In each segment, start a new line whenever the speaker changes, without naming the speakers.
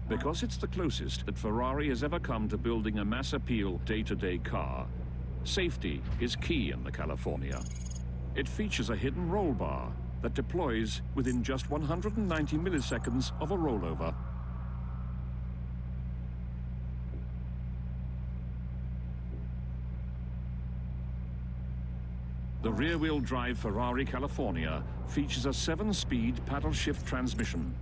Because it's the closest that Ferrari has ever come to building a mass appeal day-to-day car, safety is key in the California. It features a hidden roll bar that deploys within just 190 milliseconds of a rollover. The rear-wheel drive Ferrari California features a 7-speed paddle shift transmission.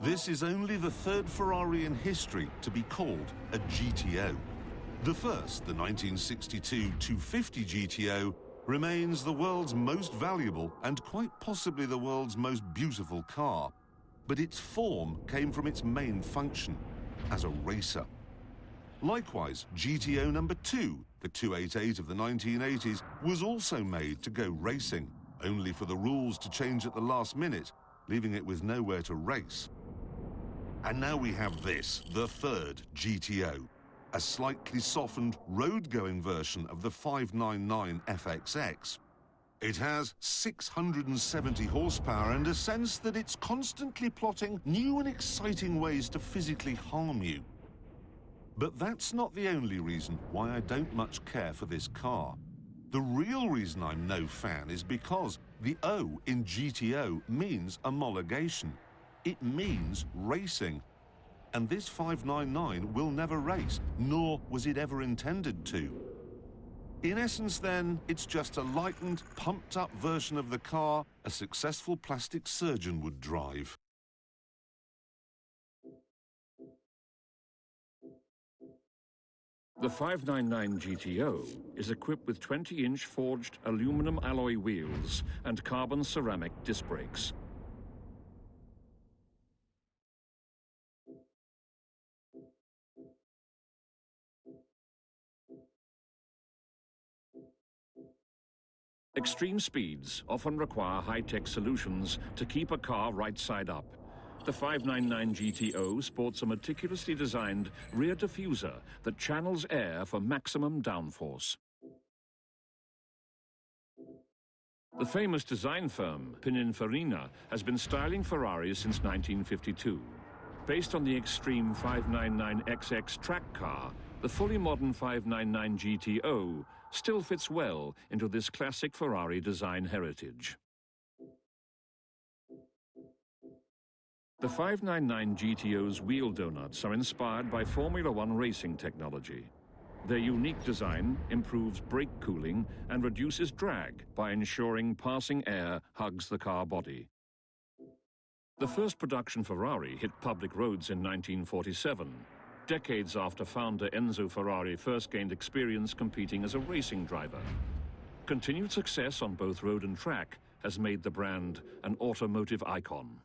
This is only the third Ferrari in history to be called a GTO. The first, the 1962 250 GTO, remains the world's most valuable and quite possibly the world's most beautiful car. But its form came from its main function, as a racer. Likewise, GTO number 2, the 288 of the 1980s, was also made to go racing, only for the rules to change at the last minute, leaving it with nowhere to race. And now we have this, the third GTO, a slightly softened road-going version of the 599 FXX. It has 670 horsepower and a sense that it's constantly plotting new and exciting ways to physically harm you. But that's not the only reason why I don't much care for this car. The real reason I'm no fan is because the O in GTO means homologation. It means racing. And this 599 will never race, nor was it ever intended to. In essence, then, it's just a lightened, pumped-up version of the car a successful plastic surgeon would drive.
The 599 GTO is equipped with 20-inch forged aluminum alloy wheels and carbon ceramic disc brakes. Extreme speeds often require high-tech solutions to keep a car right side up. The 599 GTO sports a meticulously designed rear diffuser that channels air for maximum downforce. The famous design firm Pininfarina has been styling Ferraris since 1952. Based on the extreme 599XX track car, the fully modern 599 GTO still fits well into this classic Ferrari design heritage. The 599 GTO's wheel donuts are inspired by Formula One racing technology. Their unique design improves brake cooling and reduces drag by ensuring passing air hugs the car body. The first production Ferrari hit public roads in 1947, decades after founder Enzo Ferrari first gained experience competing as a racing driver. Continued success on both road and track has made the brand an automotive icon.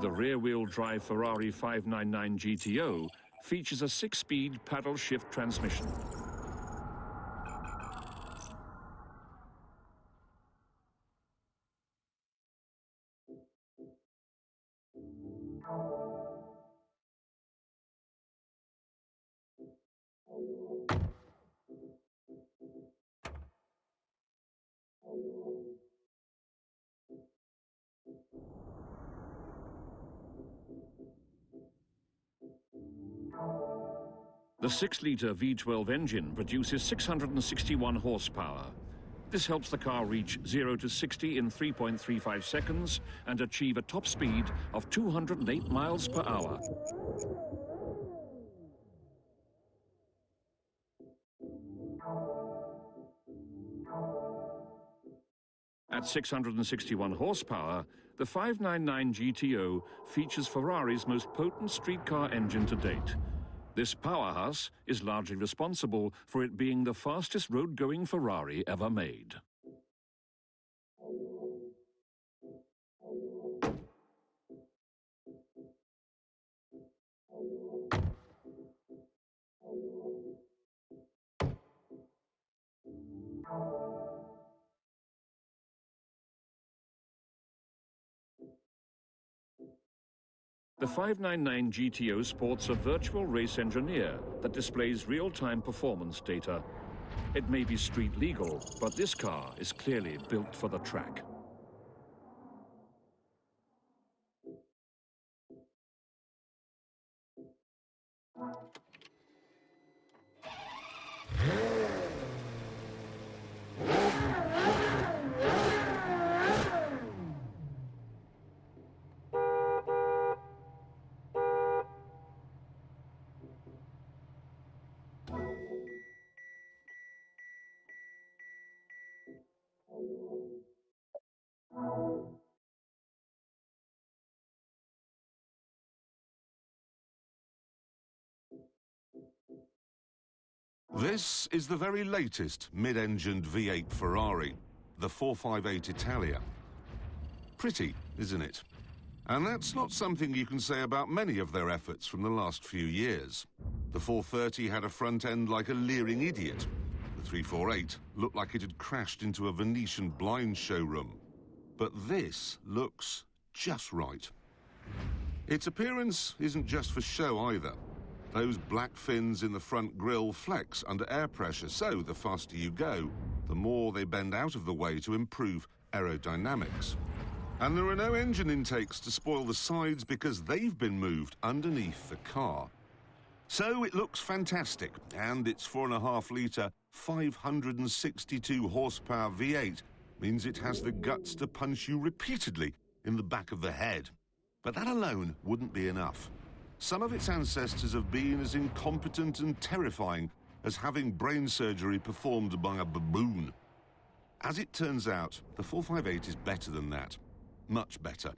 The rear-wheel drive Ferrari 599 GTO features a 6-speed paddle shift transmission. The 6-litre V12 engine produces 661 horsepower. This helps the car reach 0 to 60 in 3.35 seconds and achieve a top speed of 208 miles per hour. At 661 horsepower, the 599 GTO features Ferrari's most potent streetcar engine to date. This powerhouse is largely responsible for it being the fastest road-going Ferrari ever made. The 599 GTO sports a virtual race engineer that displays real-time performance data. It may be street legal, but this car is clearly built for the track.
This is the very latest mid-engined V8 Ferrari, the 458 Italia. Pretty, isn't it? And that's not something you can say about many of their efforts from the last few years. The 430 had a front end like a leering idiot. The 348 looked like it had crashed into a Venetian blind showroom. But this looks just right. Its appearance isn't just for show either. Those black fins in the front grille flex under air pressure, so the faster you go, the more they bend out of the way to improve aerodynamics. And there are no engine intakes to spoil the sides because they've been moved underneath the car. So it looks fantastic, and its 4.5-litre, 562 horsepower V8 means it has the guts to punch you repeatedly in the back of the head. But that alone wouldn't be enough. Some of its ancestors have been as incompetent and terrifying as having brain surgery performed by a baboon. As it turns out, the 458 is better than that. Much better.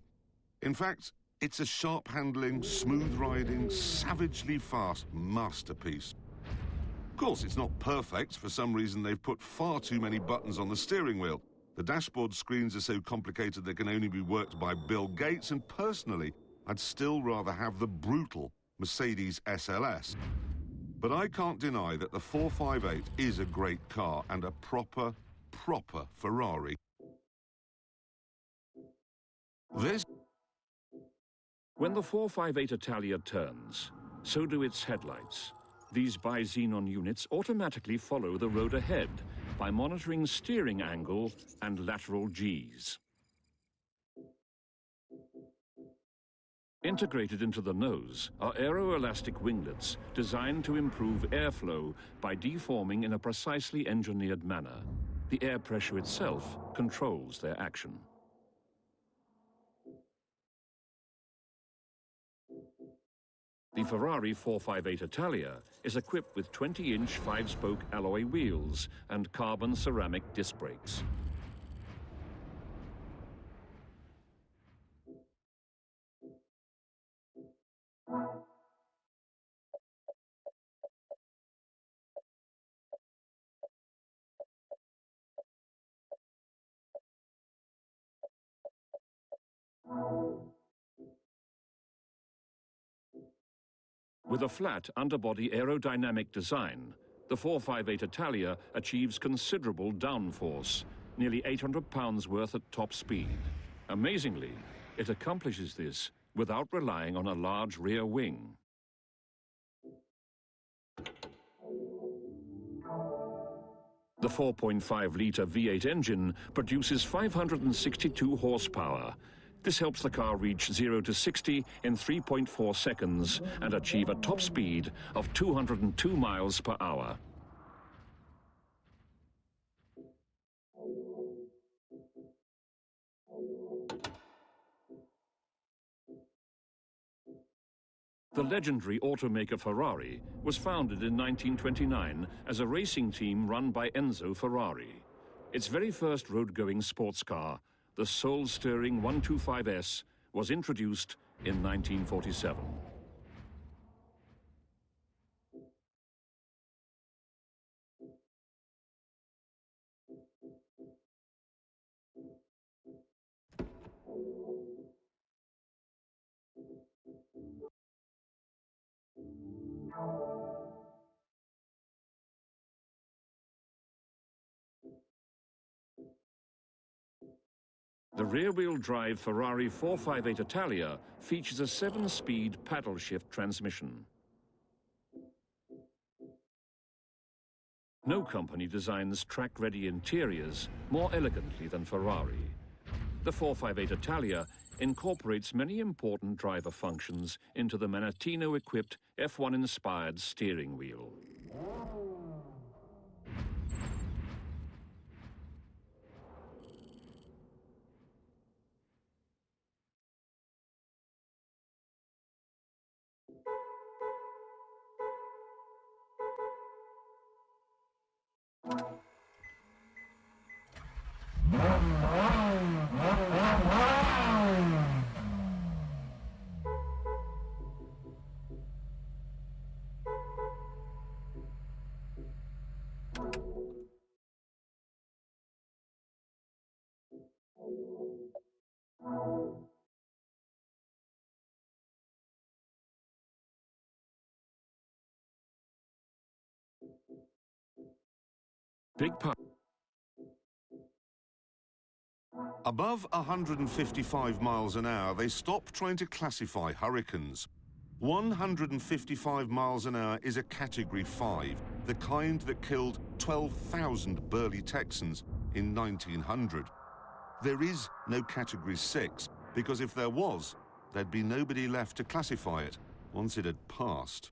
In fact, it's a sharp-handling, smooth-riding, savagely fast masterpiece. Of course, it's not perfect. For some reason, they've put far too many buttons on the steering wheel. The dashboard screens are so complicated they can only be worked by Bill Gates, and personally, I'd still rather have the brutal Mercedes SLS. But I can't deny that the 458 is a great car and a proper Ferrari.
When the 458 Italia turns, so do its headlights. These bi-xenon units automatically follow the road ahead by monitoring steering angle and lateral Gs. Integrated into the nose are aeroelastic winglets designed to improve airflow by deforming in a precisely engineered manner. The air pressure itself controls their action. The Ferrari 458 Italia is equipped with 20-inch 5-spoke alloy wheels and carbon ceramic disc brakes. With a flat underbody aerodynamic design, the 458 Italia achieves considerable downforce, nearly 800 pounds worth at top speed. Amazingly, it accomplishes this without relying on a large rear wing. The 4.5-litre V8 engine produces 562 horsepower. This helps the car reach 0 to 60 in 3.4 seconds and achieve a top speed of 202 miles per hour. The legendary automaker Ferrari was founded in 1929 as a racing team run by Enzo Ferrari. Its very first road-going sports car, the soul-stirring 125S, was introduced in 1947. The rear-wheel drive Ferrari 458 Italia features a 7-speed paddle shift transmission. No company designs track-ready interiors more elegantly than Ferrari. The 458 Italia incorporates many important driver functions into the Manettino-equipped F1-inspired steering wheel. Big part.
Above 155 miles an hour, they stop trying to classify hurricanes. 155 miles an hour is a Category 5, the kind that killed 12,000 burly Texans in 1900. There is no Category 6, because if there was, there'd be nobody left to classify it once it had passed.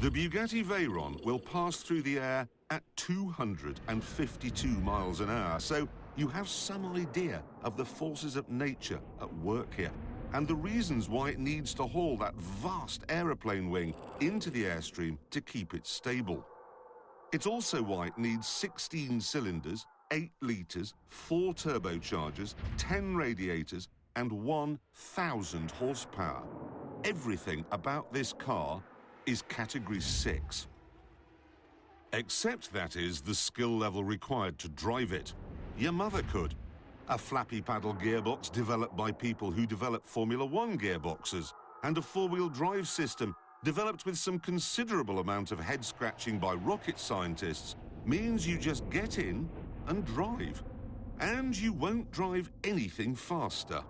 The Bugatti Veyron will pass through the air at 252 miles an hour, so you have some idea of the forces of nature at work here and the reasons why it needs to haul that vast aeroplane wing into the airstream to keep it stable. It's also why it needs 16 cylinders, 8 litres, 4 turbochargers, 10 radiators and 1,000 horsepower. Everything about this car is Category 6. Except, that is, the skill level required to drive it. Your mother could. A flappy paddle gearbox developed by people who develop Formula One gearboxes, and a four-wheel drive system developed with some considerable amount of head-scratching by rocket scientists means you just get in and drive. And you won't drive anything faster.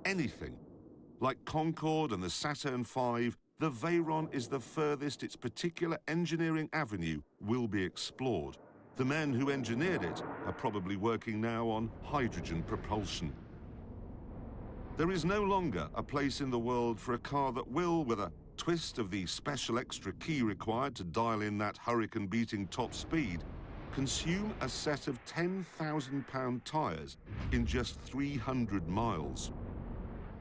Anything. Like Concorde and the Saturn V, the Veyron is the furthest its particular engineering avenue will be explored. The men who engineered it are probably working now on hydrogen propulsion. There is no longer a place in the world for a car that will, with a twist of the special extra key required to dial in that hurricane-beating top speed, consume a set of 10,000-pound tyres in just 300 miles.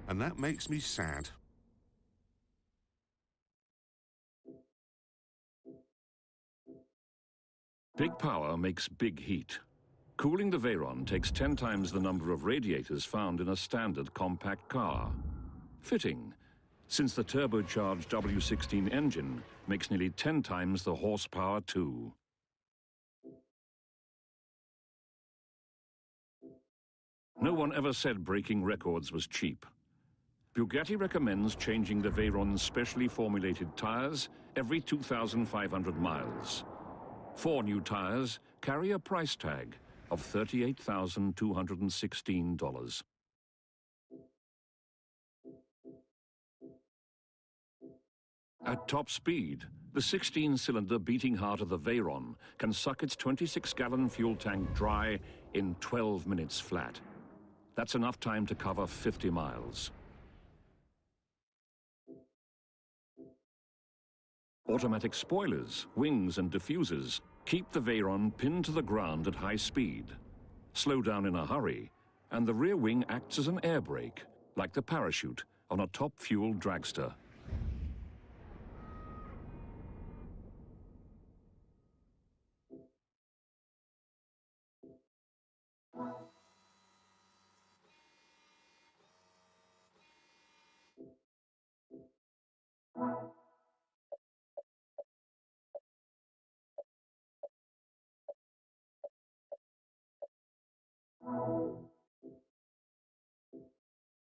And that makes me sad.
Big power makes big heat. Cooling the Veyron takes 10 times the number of radiators found in a standard compact car. Fitting, since the turbocharged W16 engine makes nearly 10 times the horsepower too. No one ever said breaking records was cheap. Bugatti recommends changing the Veyron's specially formulated tyres every 2,500 miles. 4 new tyres carry a price tag of $38,216. At top speed, the 16-cylinder beating heart of the Veyron can suck its 26-gallon fuel tank dry in 12 minutes flat. That's enough time to cover 50 miles. Automatic spoilers, wings and diffusers keep the Veyron pinned to the ground at high speed. Slow down in a hurry, and the rear wing acts as an air brake, like the parachute on a top-fuel dragster.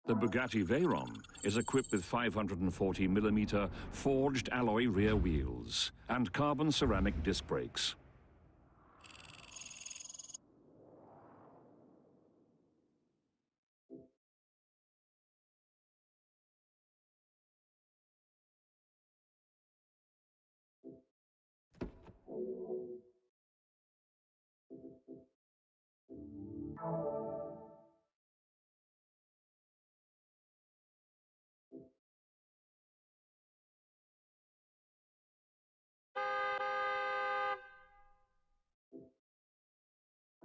The Bugatti Veyron is equipped with 540mm forged alloy rear wheels and carbon ceramic disc brakes.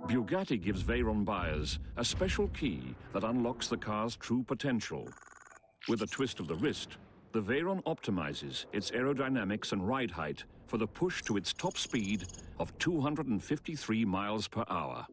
Bugatti gives Veyron buyers a special key that unlocks the car's true potential. With a twist of the wrist, the Veyron optimizes its aerodynamics and ride height for the push to its top speed of 253 miles per hour.